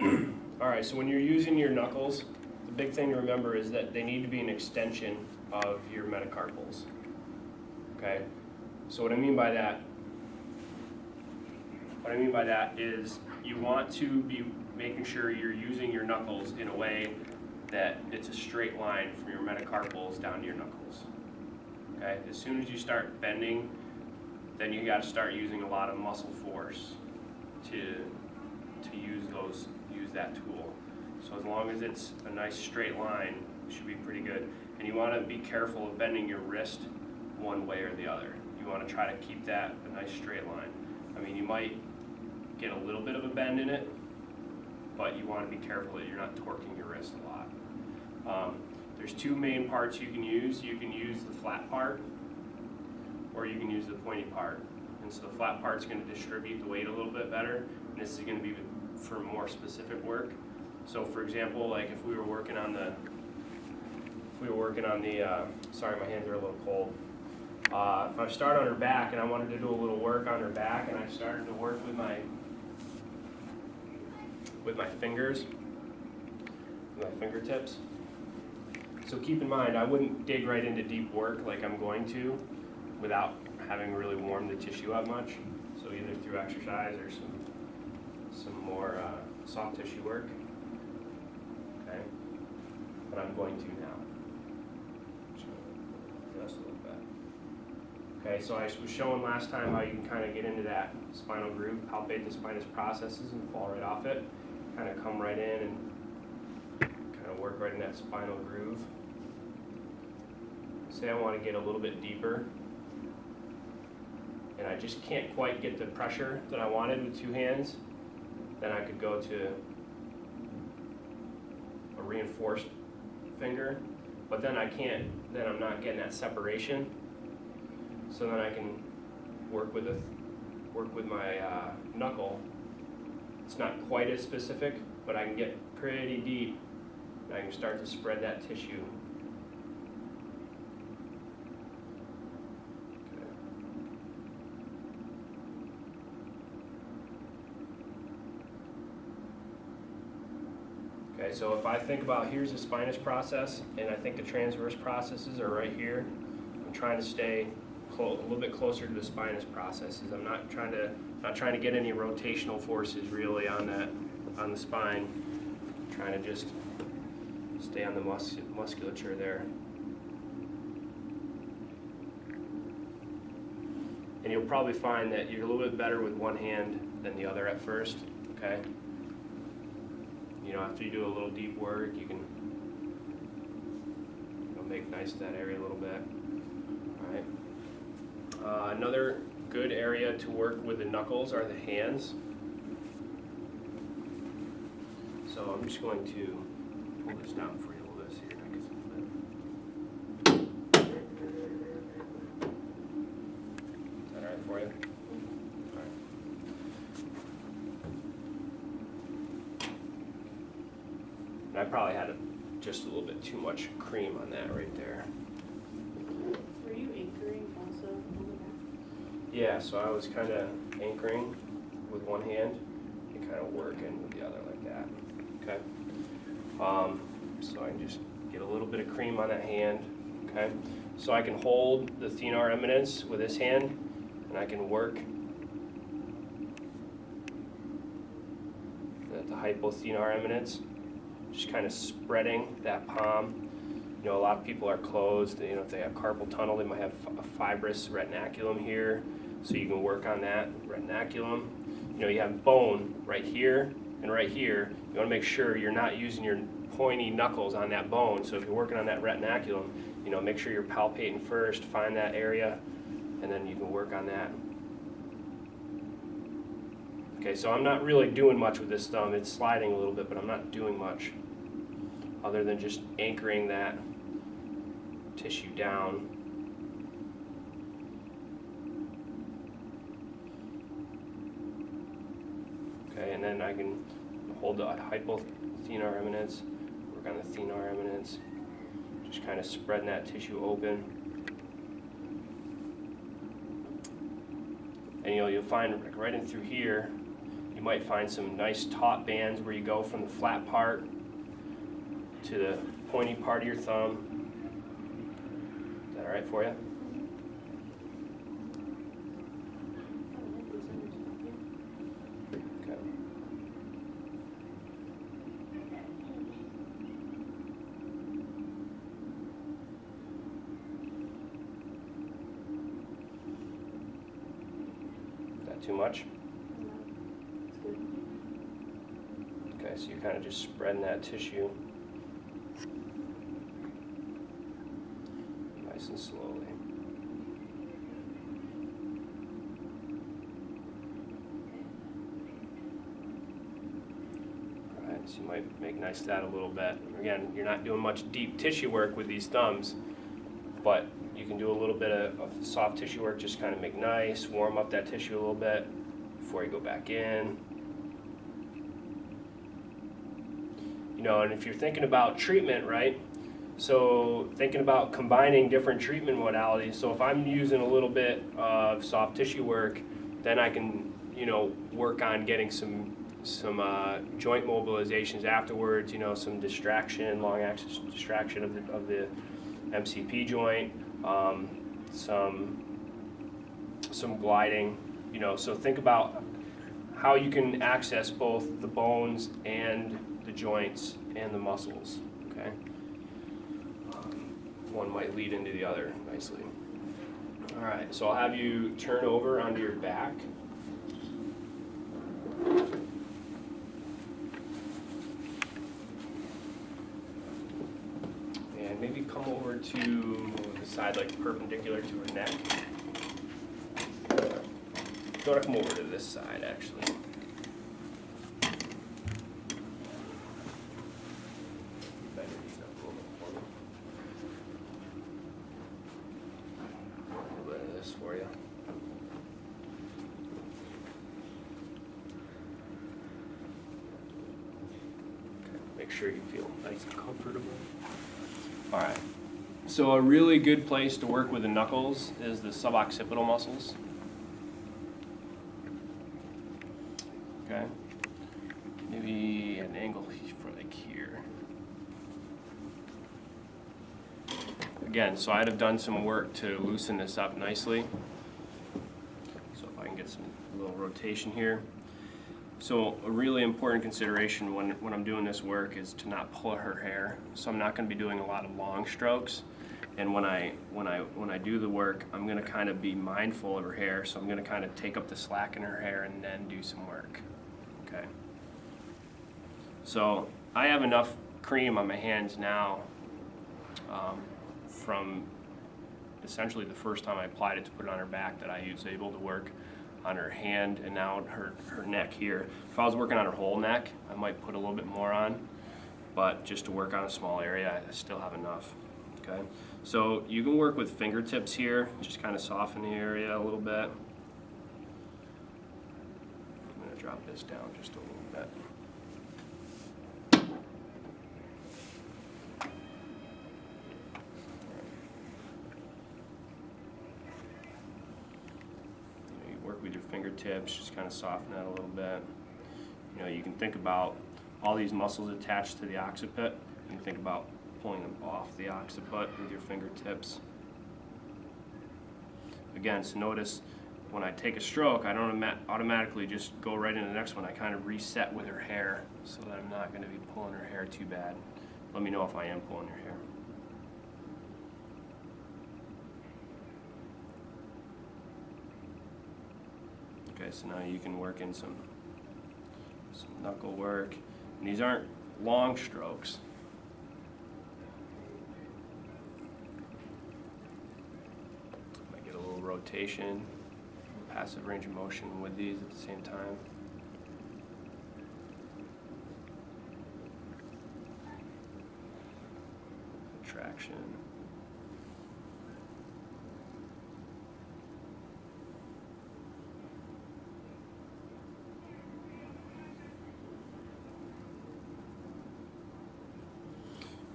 Alright, so when you're using your knuckles, the big thing to remember is that they need to be an extension of your metacarpals. Okay? So what I mean by that is you want to be making sure you're using your knuckles in a way that it's a straight line from your metacarpals down to your knuckles. Okay? As soon as you start bending, then you got to start using a lot of muscle force to use that tool. So as long as it's a nice straight line, it should be pretty good. And you want to be careful of bending your wrist one way or the other. You want to try to keep that a nice straight line. I mean, you might get a little bit of a bend in it, but you want to be careful that you're not torquing your wrist a lot. There's two main parts you can use. You can use the flat part, or you can use the pointy part. And so the flat part's going to distribute the weight a little bit better, and this is going to be for more specific work. So for example, like if we were working on the, sorry, my hands are a little cold. If I start on her back and I wanted to do a little work on her back, and I started to work with my fingers, with my fingertips. So keep in mind, I wouldn't dig right into deep work like I'm going to without having really warmed the tissue up much. So either through exercise or some more soft tissue work. Okay, but I'm going to now. Just a little bit. Okay, so I was showing last time how you can kind of get into that spinal groove, palpate the spinous processes and fall right off it. Kind of come right in and kind of work right in that spinal groove. Say I want to get a little bit deeper, and I just can't quite get the pressure that I wanted with two hands, then I could go to a reinforced finger, but then I can't, then I'm not getting that separation. So then I can work with my knuckle. It's not quite as specific, but I can get pretty deep, and I can start to spread that tissue. Okay, so if I think about, here's the spinous process, and I think the transverse processes are right here. I'm trying to stay a little bit closer to the spinous processes. I'm not trying to get any rotational forces really on the spine. I'm trying to just stay on the musculature there. And you'll probably find that you're a little bit better with one hand than the other at first. Okay. You know, after you do a little deep work, you can make nice that area a little bit. All right. Another good area to work with the knuckles are the hands. So I'm just going to pull this down for you a little bit so you're not getting some. Is that all right for you? I probably had just a little bit too much cream on that right there. Were you anchoring also on the back? Yeah, so I was kind of anchoring with one hand and kind of working with the other like that. Okay. So I can just get a little bit of cream on that hand. Okay. So I can hold the thenar eminence with this hand, and I can work at the hypothenar eminence. Just kind of spreading that palm. You know, a lot of people are closed. You know, if they have carpal tunnel, they might have a fibrous retinaculum here, so you can work on that retinaculum. You know, you have bone right here and right here. You want to make sure you're not using your pointy knuckles on that bone. So if you're working on that retinaculum, you know, make sure you're palpating first, find that area, and then you can work on that. Okay, so I'm not really doing much with this thumb. It's sliding a little bit, but I'm not doing much other than just anchoring that tissue down. Okay, and then I can hold the hypothenar eminence, work on the thenar eminence, just kind of spreading that tissue open. And you'll find right in through here, You might find some nice taut bands where you go from the flat part to the pointy part of your thumb. Is that all right for you? Okay. Is that too much? Okay, so you're kind of just spreading that tissue nice and slowly. All right, so you might make nice that a little bit. Again, you're not doing much deep tissue work with these thumbs, but you can do a little bit of soft tissue work, just kind of make nice, warm up that tissue a little bit before you go back in. You know, and if you're thinking about treatment, right? So thinking about combining different treatment modalities. So if I'm using a little bit of soft tissue work, then I can, you know, work on getting some joint mobilizations afterwards. You know, some distraction, long axis distraction of the MCP joint, some gliding. You know, so think about how you can access both the bones and the joints and the muscles, okay? One might lead into the other nicely. All right, so I'll have you turn over onto your back. And maybe come over to the side like perpendicular to her neck. Go to come over to this side actually. For you. Okay, make sure you feel nice and comfortable. All right, so a really good place to work with the knuckles is the suboccipital muscles. Okay, maybe an angle for like here. Again, so I'd have done some work to loosen this up nicely. So if I can get some little rotation here. So a really important consideration when I'm doing this work is to not pull her hair. So I'm not going to be doing a lot of long strokes. And when I do the work, I'm going to kind of be mindful of her hair. So I'm going to kind of take up the slack in her hair and then do some work. Okay. So I have enough cream on my hands now. From essentially the first time I applied it to put it on her back that I was able to work on her hand and now her neck here. If I was working on her whole neck, I might put a little bit more on, but just to work on a small area, I still have enough, okay? So you can work with fingertips here, just kind of soften the area a little bit. I'm gonna drop this down just a little bit. With your fingertips, just kind of soften that a little bit. You know, you can think about all these muscles attached to the occiput. You can think about pulling them off the occiput with your fingertips. Again, so notice when I take a stroke, I don't automatically just go right into the next one. I kind of reset with her hair so that I'm not going to be pulling her hair too bad. Let me know if I am pulling her hair. Okay, so now you can work in some knuckle work. And these aren't long strokes. Might get a little rotation, passive range of motion with these at the same time. Traction.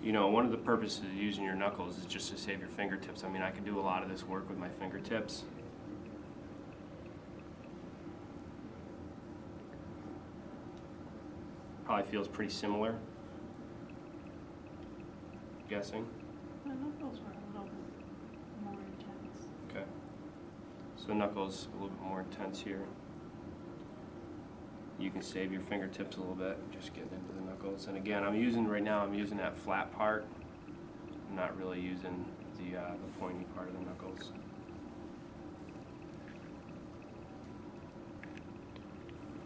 You know, one of the purposes of using your knuckles is just to save your fingertips. I mean, I can do a lot of this work with my fingertips. probably feels pretty similar. Guessing. My knuckles were a little bit more intense. Okay. So knuckles a little bit more intense here. You can save your fingertips a little bit, just getting into the knuckles. And again, I'm using that flat part. I'm not really using the pointy part of the knuckles.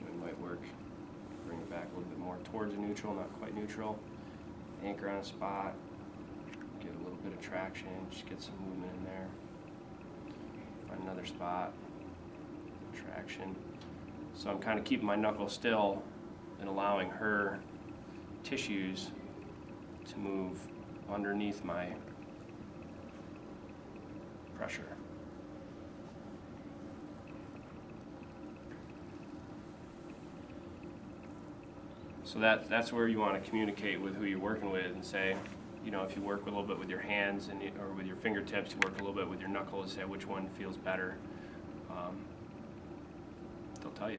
It might work. Bring it back a little bit more towards the neutral, not quite neutral. Anchor on a spot. Get a little bit of traction, just get some movement in there. Find another spot, traction. So I'm kind of keeping my knuckle still and allowing her tissues to move underneath my pressure. So that's where you want to communicate with who you're working with and say, you know, if you work a little bit with your hands and or with your fingertips, you work a little bit with your knuckles, say which one feels better. They'll tell you.